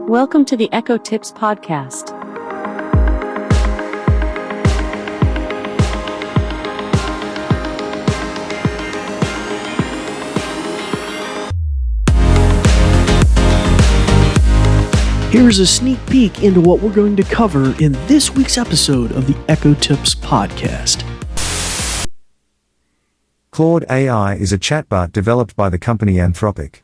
Welcome to the Echo Tips podcast. Here's a sneak peek into what we're going to cover in this week's episode of the Echo Tips podcast. Claude AI is a chatbot developed by the company Anthropic.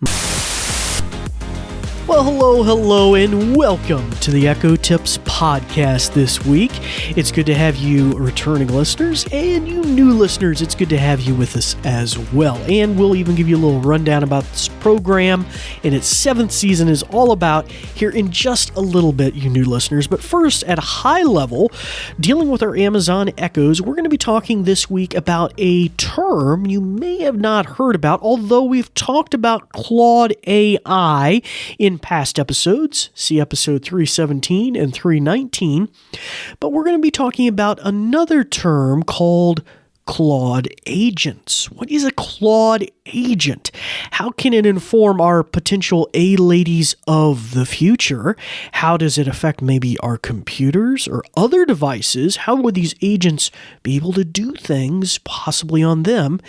Well, hello, and welcome to the Echo Tips podcast this week. It's good to have you returning listeners, and you new listeners, it's good to have you with us as well. And we'll even give you a little rundown about this program and its 7th season is all about here in just a little bit, you new listeners. But first, at a high level, dealing with our Amazon Echoes, we're going to be talking this week about a term you may have not heard about, although we've talked about Claude AI in past episodes, see episode 317 and 319, but we're going to be talking about another term called Claude Agents. What is a Claude Agent? How can it inform our potential A-ladies of the future? How does it affect maybe our computers or other devices? How would these agents be able to do things possibly on them?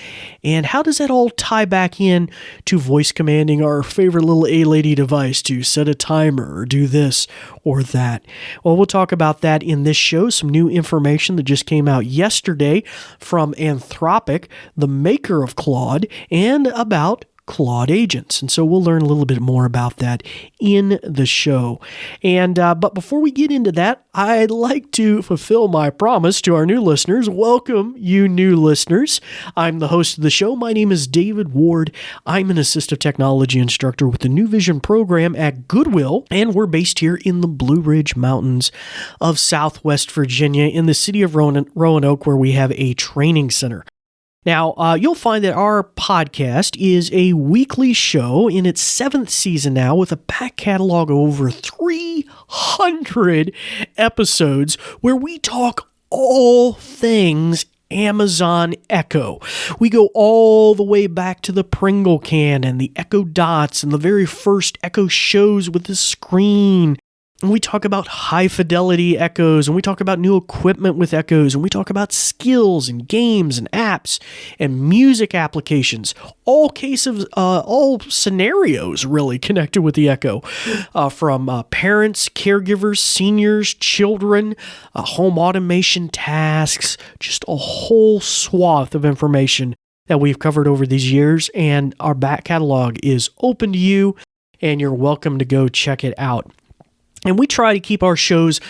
And how does that all tie back in to voice commanding our favorite little A-lady device to set a timer or do this or that? Well, we'll talk about that in this show. Some new information that just came out yesterday from Anthropic, the maker of Claude, and about Claude Agents. And so we'll learn a little bit more about that in the show. And but before we get into that, I'd like to fulfill my promise to our new listeners. Welcome, you new listeners. I'm the host of the show. My name is David Ward. I'm an assistive technology instructor with the New Vision program at Goodwill, and we're based here in the Blue Ridge Mountains of Southwest Virginia in the city of Roanoke, where we have a training center. Now, you'll find that our podcast is a weekly show in its 7th season now with a back catalog of over 300 episodes where we talk all things Amazon Echo. We go all the way back to the Pringle can and the Echo Dots and the very first Echo shows with the screen. And we talk about high-fidelity Echoes, and we talk about new equipment with Echoes, and we talk about skills and games and apps and music applications, all scenarios really connected with the Echo, from parents, caregivers, seniors, children, home automation tasks, just a whole swath of information that we've covered over these years, and our back catalog is open to you, and you're welcome to go check it out. And we try to keep our shows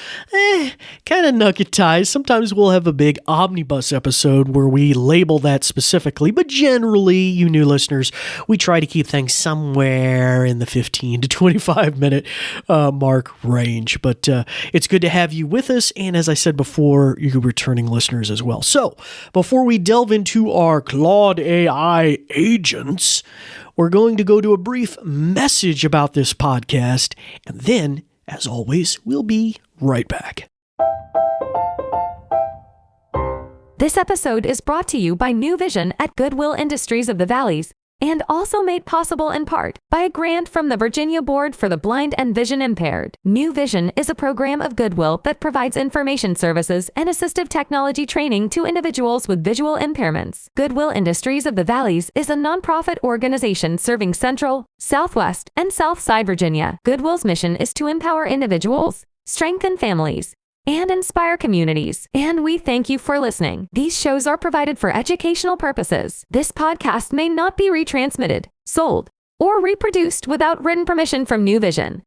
kind of nuggetized. Sometimes we'll have a big omnibus episode where we label that specifically. But generally, you new listeners, we try to keep things somewhere in the 15 to 25 minute mark range. But it's good to have you with us. And as I said before, you returning listeners as well. So before we delve into our Claude AI agents, we're going to go to a brief message about this podcast. And then, as always, we'll be right back. This episode is brought to you by New Vision at Goodwill Industries of the Valleys, and also made possible in part by a grant from the Virginia Board for the Blind and Vision Impaired. New Vision is a program of Goodwill that provides information services and assistive technology training to individuals with visual impairments. Goodwill Industries of the Valleys is a nonprofit organization serving Central, Southwest, and Southside Virginia. Goodwill's mission is to empower individuals, strengthen families, and inspire communities. And we thank you for listening. These shows are provided for educational purposes. This podcast may not be retransmitted, sold, or reproduced without written permission from New Vision.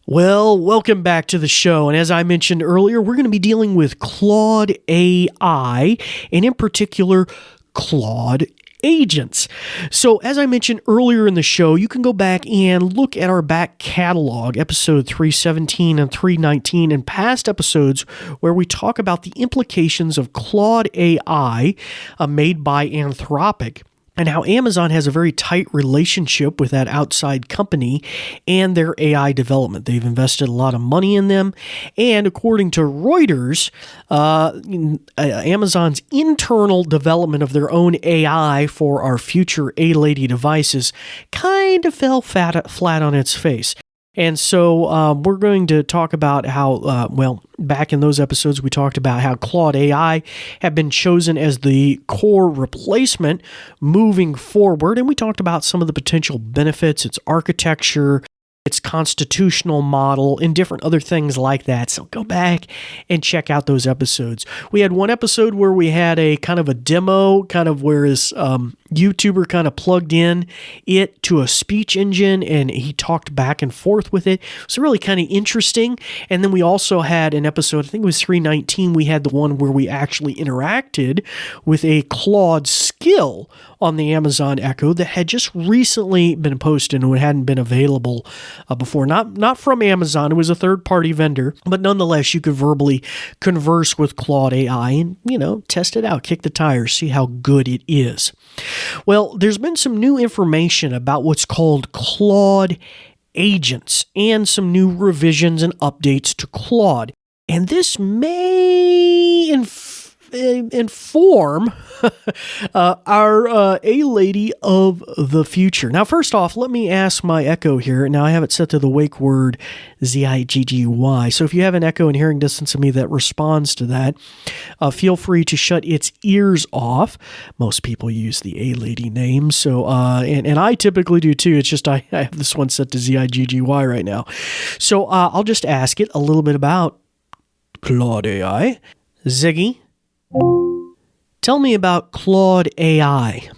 Well, welcome back to the show. And as I mentioned earlier, we're going to be dealing with Claude AI, and in particular, Claude Agents. So as I mentioned earlier in the show, you can go back and look at our back catalog, episode 317 and 319, and past episodes where we talk about the implications of Claude AI made by Anthropic and how Amazon has a very tight relationship with that outside company and their AI development. They've invested a lot of money in them, and according to Reuters, Amazon's internal development of their own AI for our future A-Lady devices kind of fell flat on its face. And so we're going to talk about how, back in those episodes, we talked about how Claude AI had been chosen as the core replacement moving forward. And we talked about some of the potential benefits, its architecture, its constitutional model, and different other things like that. So go back and check out those episodes. We had one episode where we had a kind of a demo, kind of where his YouTuber kind of plugged in it to a speech engine and he talked back and forth with it. So really kind of interesting. And then we also had an episode, I think it was 319, we had the one where we actually interacted with a Claude skill on the Amazon Echo that had just recently been posted and it hadn't been available before. Not from Amazon, it was a third-party vendor, but nonetheless, you could verbally converse with Claude AI and, test it out, kick the tires, see how good it is. Well, there's been some new information about what's called Claude Agents and some new revisions and updates to Claude. And this may inform our A-Lady of the future. Now, first off, let me ask my Echo here. Now, I have it set to the wake word ZIGGY. So if you have an Echo in hearing distance of me that responds to that, feel free to shut its ears off. Most people use the A-Lady name, so and I typically do too. It's just I have this one set to ZIGGY right now. So I'll just ask it a little bit about Claude AI. Ziggy, tell me about Claude AI.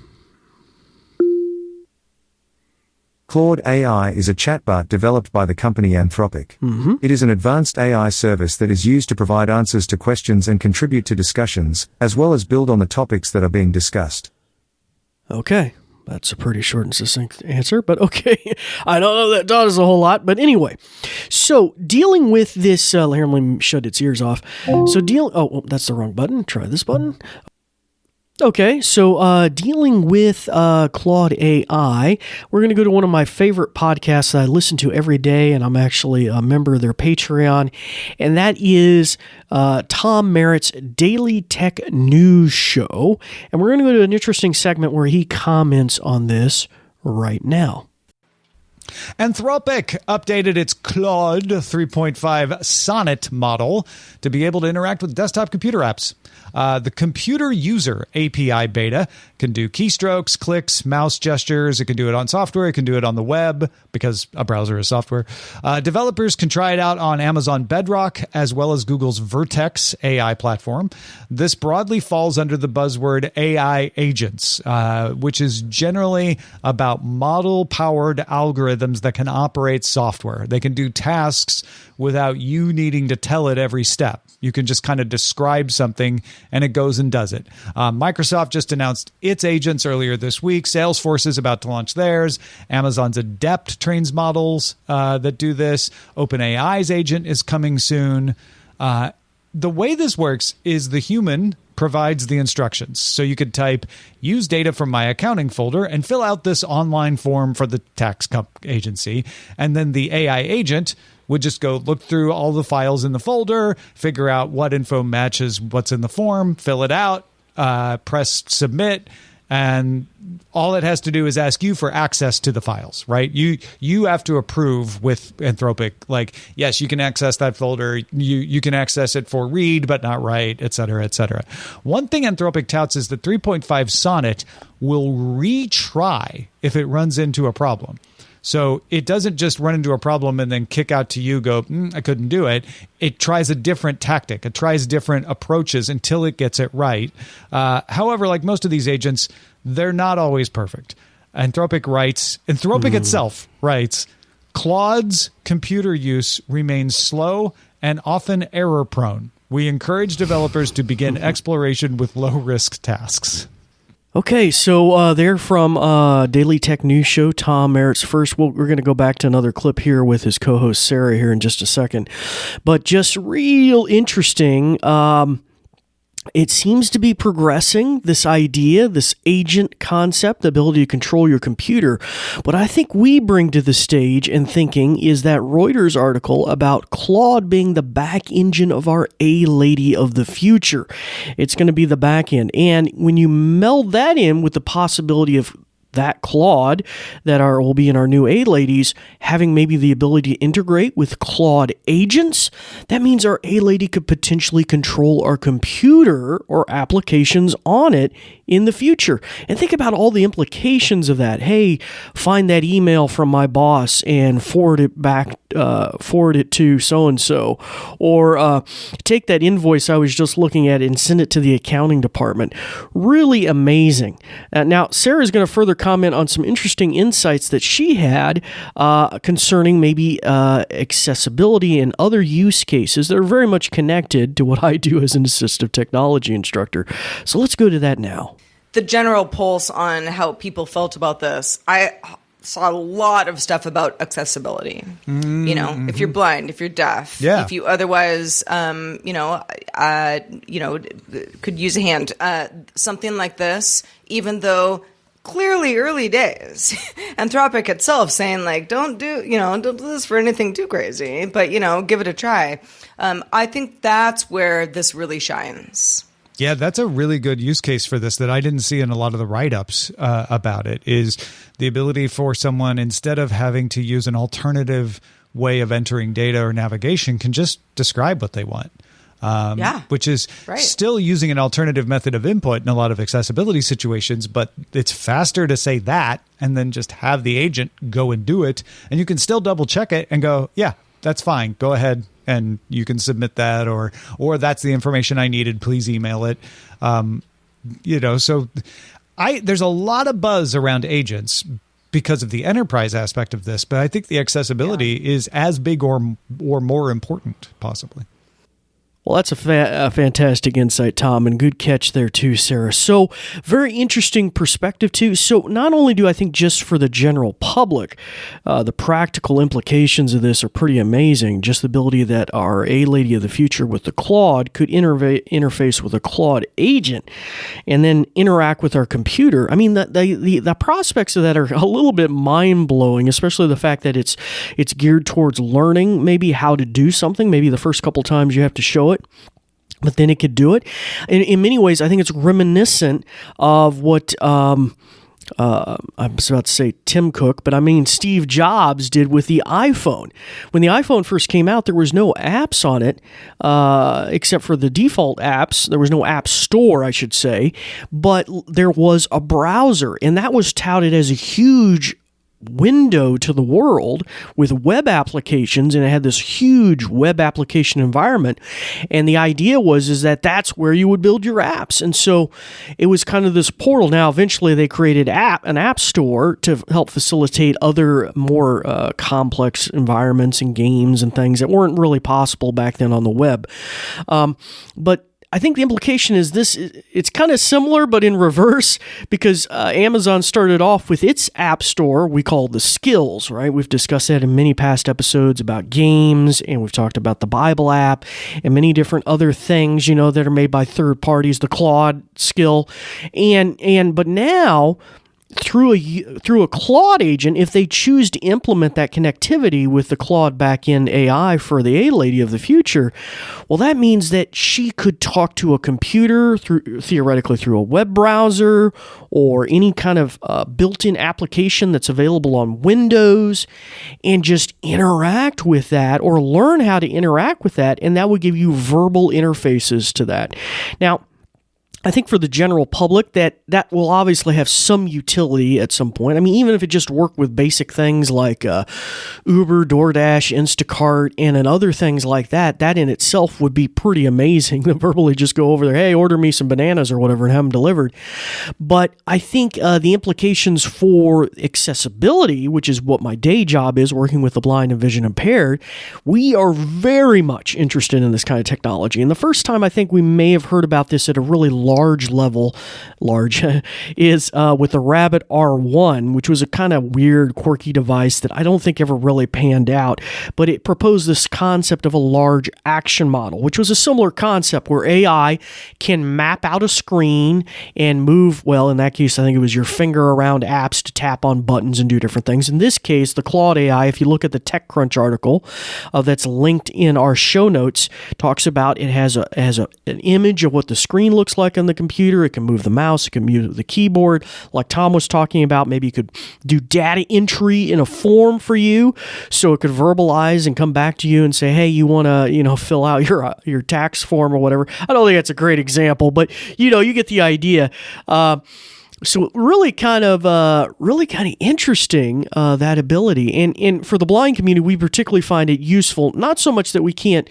Claude AI is a chatbot developed by the company Anthropic. It is an advanced AI service that is used to provide answers to questions and contribute to discussions, as well as build on the topics that are being discussed. Okay, that's a pretty short and succinct answer, but okay. I don't know that does a whole lot, but anyway. So dealing with this, here, let me shut its ears off. So that's the wrong button. Try this button. Okay, so dealing with Claude AI, we're going to go to one of my favorite podcasts that I listen to every day, and I'm actually a member of their Patreon, and that is Tom Merritt's Daily Tech News Show. And we're going to go to an interesting segment where he comments on this right now. Anthropic updated its Claude 3.5 Sonnet model to be able to interact with desktop computer apps. The Computer User API beta can do keystrokes, clicks, mouse gestures. It can do it on software. It can do it on the web because a browser is software. Developers can try it out on Amazon Bedrock as well as Google's Vertex AI platform. This broadly falls under the buzzword AI agents, which is generally about model-powered algorithms that can operate software. They can do tasks without you needing to tell it every step. You can just kind of describe something and it goes and does it. Microsoft just announced its agents earlier this week. Salesforce is about to launch theirs. Amazon's Adept trains models that do this. OpenAI's agent is coming soon. The way this works is the human provides the instructions. So you could type, use data from my accounting folder and fill out this online form for the tax agency. And then the AI agent would just go look through all the files in the folder, figure out what info matches what's in the form, fill it out, press submit, and all it has to do is ask you for access to the files, right? You have to approve with Anthropic, like, yes, you can access that folder, you can access it for read, but not write, et cetera, et cetera. One thing Anthropic touts is that 3.5 Sonnet will retry if it runs into a problem. So it doesn't just run into a problem and then kick out to you, go, I couldn't do it. It tries a different tactic. It tries different approaches until it gets it right. However, like most of these agents, they're not always perfect. Anthropic itself writes, Claude's computer use remains slow and often error-prone. We encourage developers to begin exploration with low-risk tasks. Okay, so they're from Daily Tech News Show, Tom Merritt's first. We're going to go back to another clip here with his co-host Sarah here in just a second. But just real interesting, It seems to be progressing, this idea, this agent concept, the ability to control your computer. What I think we bring to the stage and thinking is that Reuters article about Claude being the back engine of our A-Lady of the future. It's going to be the back end. And when you meld that in with the possibility of that Claude that will be in our new A-Ladies having maybe the ability to integrate with Claude Agents, that means our A-Lady could potentially control our computer or applications on it in the future. And think about all the implications of that. Hey, find that email from my boss and forward it to so-and-so. Or take that invoice I was just looking at and send it to the accounting department. Really amazing. Now, Sarah's going to further comment on some interesting insights that she had concerning maybe accessibility and other use cases that are very much connected to what I do as an assistive technology instructor. So let's go to that now. The general pulse on how people felt about this, I saw a lot of stuff about accessibility. Mm-hmm. You know, if you're blind, if you're deaf, if you otherwise, could use a hand, something like this, even though clearly early days, Anthropic itself saying like, don't do this for anything too crazy, but, give it a try. I think that's where this really shines. Yeah, that's a really good use case for this that I didn't see in a lot of the write-ups about it, is the ability for someone, instead of having to use an alternative way of entering data or navigation, can just describe what they want. Which is still using an alternative method of input in a lot of accessibility situations, but it's faster to say that and then just have the agent go and do it. And you can still double check it and go, yeah, that's fine. Go ahead and you can submit that, or that's the information I needed. Please email it. So there's a lot of buzz around agents because of the enterprise aspect of this, but I think the accessibility is as big or more important, possibly. Well, that's a fantastic insight, Tom, and good catch there too, Sarah. So, very interesting perspective too. So, not only do I think just for the general public, the practical implications of this are pretty amazing. Just the ability that our A-Lady of the future with the Claude could interface with a Claude agent and then interact with our computer. I mean, the prospects of that are a little bit mind-blowing, especially the fact that it's geared towards learning maybe how to do something. Maybe the first couple times you have to show it, but then it could do it. In many ways, I think it's reminiscent of what I was about to say Tim Cook, but I mean Steve Jobs did with the iPhone. When the iPhone first came out, there was no apps on it, except for the default apps. There was no app store, I should say, but there was a browser, and that was touted as a huge window to the world with web applications, and it had this huge web application environment. And the idea is that that's where you would build your apps. And so it was kind of this portal. Now, eventually they created an app store to help facilitate other more complex environments and games and things that weren't really possible back then on the web. But I think the implication is it's kind of similar, but in reverse, because Amazon started off with its app store we call the Skills, right? We've discussed that in many past episodes about games, and we've talked about the Bible app and many different other things, that are made by third parties, the Claude skill. But now, through a Claude agent, if they choose to implement that connectivity with the Claude backend AI for the A-Lady of the future, well, that means that she could talk to a computer theoretically through a web browser or any kind of built-in application that's available on Windows, and just interact with that or learn how to interact with that, and that would give you verbal interfaces to that. Now, I think for the general public that will obviously have some utility at some point. I mean, even if it just worked with basic things like Uber, DoorDash, Instacart, and other things like that in itself would be pretty amazing to verbally just go over there, hey, order me some bananas or whatever, and have them delivered. But I think the implications for accessibility, which is what my day job is, working with the blind and vision impaired, we are very much interested in this kind of technology. And the first time I think we may have heard about this at a really large large is with the Rabbit R1, which was a kind of weird, quirky device that I don't think ever really panned out, but it proposed this concept of a large action model, which was a similar concept where AI can map out a screen and move, well, in that case, I think it was your finger around apps to tap on buttons and do different things. In this case, the Claude AI, if you look at the TechCrunch article that's linked in our show notes, talks about it has an image of what the screen looks like on the computer. It can move the mouse, it can move the keyboard. Like Tom was talking about, maybe you could do data entry in a form for you, so it could verbalize and come back to you and say, hey, you want to, fill out your tax form or whatever. I don't think that's a great example, but you get the idea. So really kind of interesting, that ability. And for the blind community, we particularly find it useful, not so much that we can't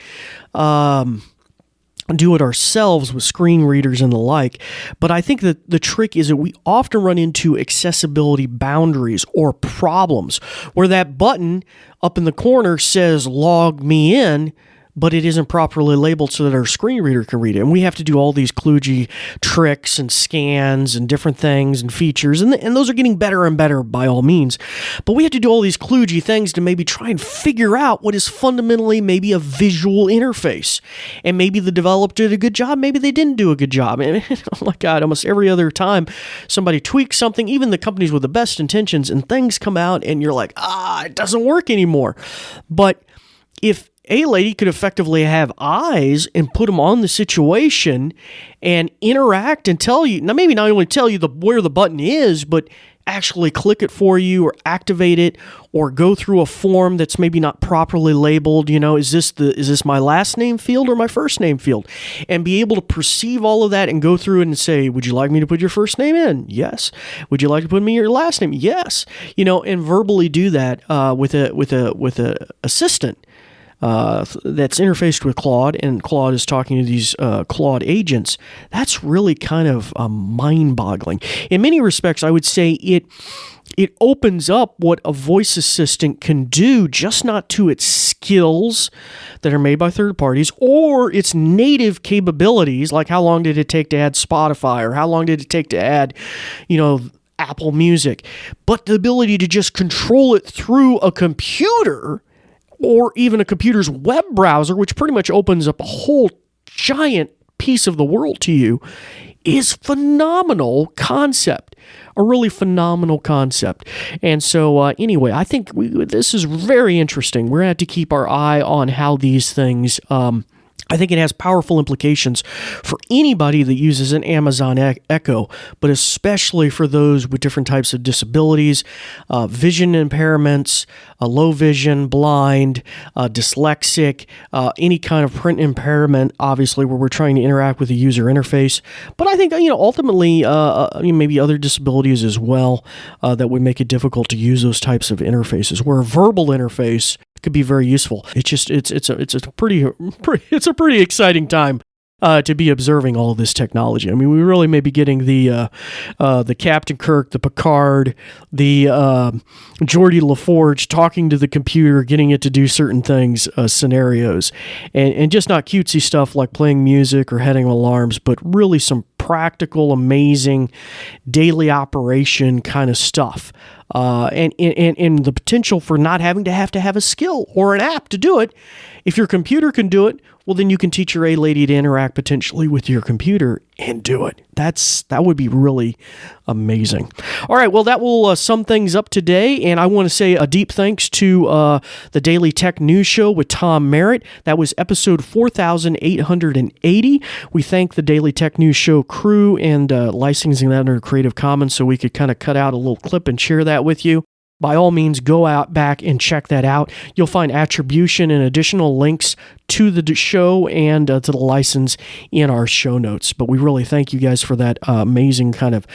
do it ourselves with screen readers and the like, but I think that the trick is that we often run into accessibility boundaries or problems where that button up in the corner says log me in, but it isn't properly labeled so that our screen reader can read it. And we have to do all these kludgy tricks and scans and different things and features, and those are getting better and better by all means. But we have to do all these kludgy things to maybe try and figure out what is fundamentally maybe a visual interface. And maybe the developer did a good job, maybe they didn't do a good job. And oh my God, almost every other time somebody tweaks something, even the companies with the best intentions, and things come out and you're like, it doesn't work anymore. But if a lady could effectively have eyes and put them on the situation and interact and tell you, now maybe not only tell you where the button is, but actually click it for you or activate it or go through a form that's maybe not properly labeled. Is this my last name field or my first name field? And be able to perceive all of that and go through it and say, would you like me to put your first name in? Yes. Would you like to put me your last name? Yes. And verbally do that with a assistant. That's interfaced with Claude, and Claude is talking to these Claude agents. That's really kind of mind-boggling. In many respects, I would say it opens up what a voice assistant can do, just not to its skills that are made by third parties or its native capabilities, like how long did it take to add Spotify or how long did it take to add, Apple Music, but the ability to just control it through a computer or even a computer's web browser, which pretty much opens up a whole giant piece of the world to you, is phenomenal concept. A really phenomenal concept. And so anyway, I think this is very interesting. We're going to have to keep our eye on how these things I think it has powerful implications for anybody that uses an Amazon Echo, but especially for those with different types of disabilities, vision impairments, low vision, blind, dyslexic, any kind of print impairment, obviously, where we're trying to interact with the user interface. But I think, ultimately, maybe other disabilities as well that would make it difficult to use those types of interfaces, where a verbal interface could be very useful. It's a pretty exciting time to be observing all of this technology. I mean, we really may be getting the Captain Kirk, the Picard, the Geordi LaForge talking to the computer, getting it to do certain things, scenarios, and just not cutesy stuff like playing music or heading alarms, but really some practical, amazing daily operation kind of stuff. And the potential for not having to have a skill or an app to do it. If your computer can do it, well, then you can teach your A-Lady to interact potentially with your computer and do it. That would be really amazing. All right, well, that will sum things up today, and I want to say a deep thanks to the Daily Tech News Show with Tom Merritt. That was episode 4880. We thank the Daily Tech News Show crew and licensing that under Creative Commons so we could kind of cut out a little clip and share that with you. By all means, go out back and check that out. You'll find attribution and additional links to the show and to the license in our show notes. But we really thank you guys for that amazing kind of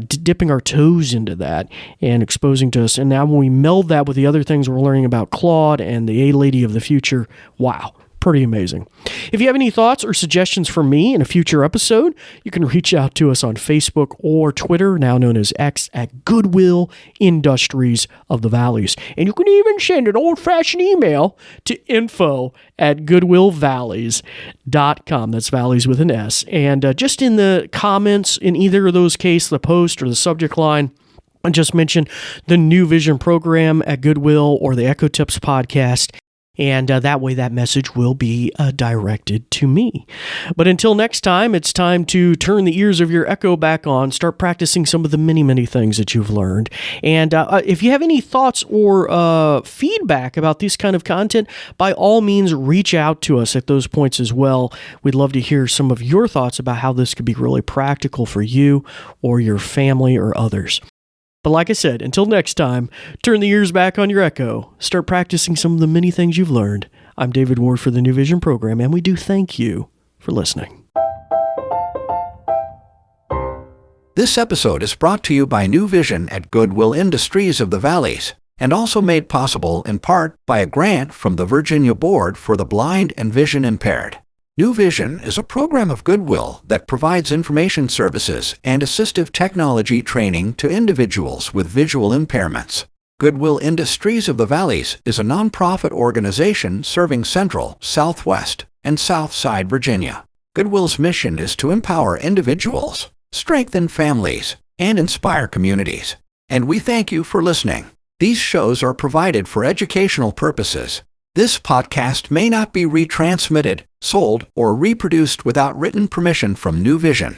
dipping our toes into that and exposing to us. And now when we meld that with the other things we're learning about Claude and the A-Lady of the future, wow. Pretty amazing. If you have any thoughts or suggestions for me in a future episode, you can reach out to us on Facebook or Twitter, now known as X, at Goodwill Industries of the Valleys. And you can even send an old-fashioned email to info@goodwillvalleys.com. That's valleys with an S. And just in the comments, in either of those cases, the post or the subject line, I just mention the New Vision program at Goodwill or the Echo Tips podcast. And that way that message will be directed to me. But until next time, it's time to turn the ears of your Echo back on, start practicing some of the many, many things that you've learned. And if you have any thoughts or feedback about this kind of content, by all means, reach out to us at those points as well. We'd love to hear some of your thoughts about how this could be really practical for you or your family or others. But like I said, until next time, turn the ears back on your Echo. Start practicing some of the many things you've learned. I'm David Ward for the New Vision program, and we do thank you for listening. This episode is brought to you by New Vision at Goodwill Industries of the Valleys, and also made possible in part by a grant from the Virginia Board for the Blind and Vision Impaired. New Vision is a program of Goodwill that provides information services and assistive technology training to individuals with visual impairments. Goodwill Industries of the Valleys is a nonprofit organization serving Central, Southwest, and Southside Virginia. Goodwill's mission is to empower individuals, strengthen families, and inspire communities. And we thank you for listening. These shows are provided for educational purposes. This podcast may not be retransmitted, sold, or reproduced without written permission from New Vision.